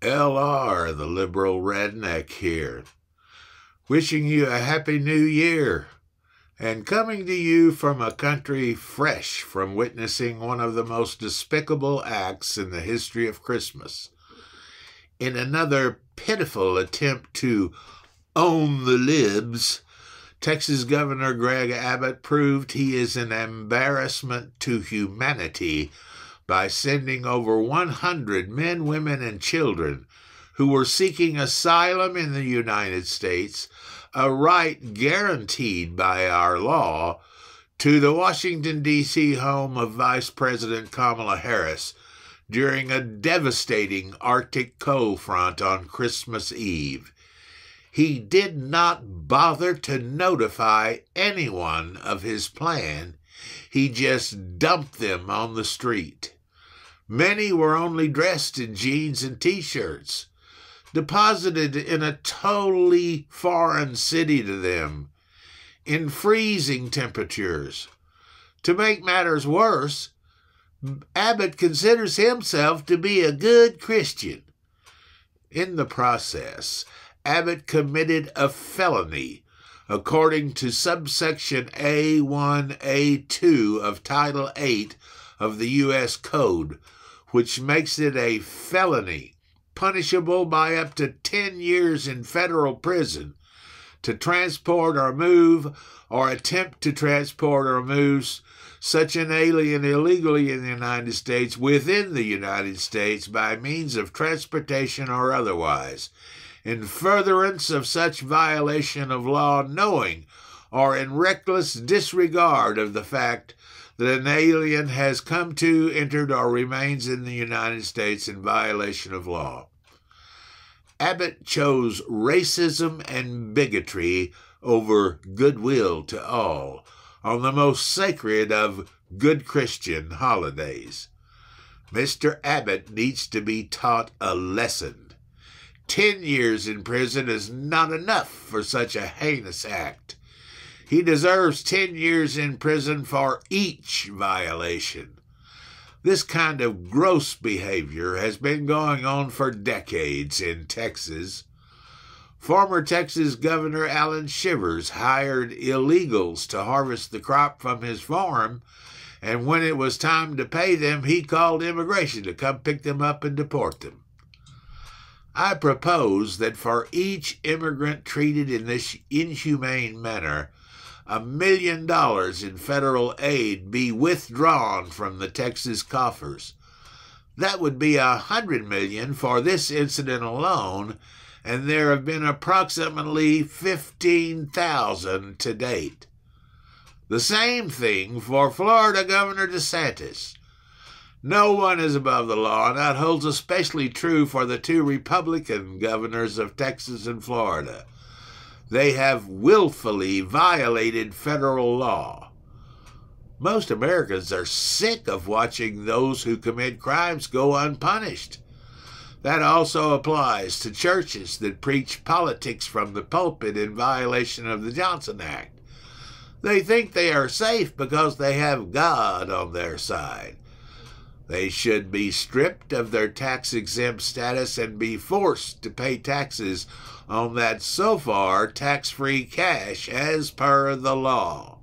LR, the liberal redneck here, wishing you a happy new year, and coming to you from a country fresh from witnessing one of the most despicable acts in the history of Christmas. In another pitiful attempt to own the libs, Texas Governor Greg Abbott proved he is an embarrassment to humanity by sending over 100 men, women, and children who were seeking asylum in the United States, a right guaranteed by our law, to the Washington, D.C. home of Vice President Kamala Harris during a devastating Arctic cold front on Christmas Eve. He did not bother to notify anyone of his plan. He just dumped them on the street. Many were only dressed in jeans and T-shirts, deposited in a totally foreign city to them, in freezing temperatures. To make matters worse, Abbott considers himself to be a good Christian. In the process, Abbott committed a felony, according to subsection A1A2 of Title 8 of the U.S. Code, which makes it a felony, punishable by up to 10 years in federal prison, to transport or move or attempt to transport or move such an alien illegally in the United States within the United States by means of transportation or otherwise, in furtherance of such violation of law, knowing or in reckless disregard of the fact that an alien has come to, entered, or remains in the United States in violation of law. Abbott chose racism and bigotry over goodwill to all on the most sacred of good Christian holidays. Mr. Abbott needs to be taught a lesson. 10 years in prison is not enough for such a heinous act. He deserves 10 years in prison for each violation. This kind of gross behavior has been going on for decades in Texas. Former Texas Governor Alan Shivers hired illegals to harvest the crop from his farm, and when it was time to pay them, he called immigration to come pick them up and deport them. I propose that for each immigrant treated in this inhumane manner, $1 million in federal aid be withdrawn from the Texas coffers. That would be $100 million for this incident alone, and there have been approximately 15,000 to date. The same thing for Florida Governor DeSantis. No one is above the law, and that holds especially true for the two Republican governors of Texas and Florida. They have willfully violated federal law. Most Americans are sick of watching those who commit crimes go unpunished. That also applies to churches that preach politics from the pulpit in violation of the Johnson Act. They think they are safe because they have God on their side. They should be stripped of their tax-exempt status and be forced to pay taxes on that so far tax-free cash as per the law.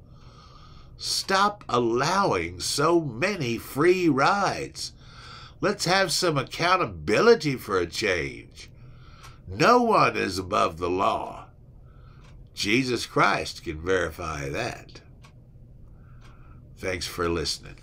Stop allowing so many free rides. Let's have some accountability for a change. No one is above the law. Jesus Christ can verify that. Thanks for listening.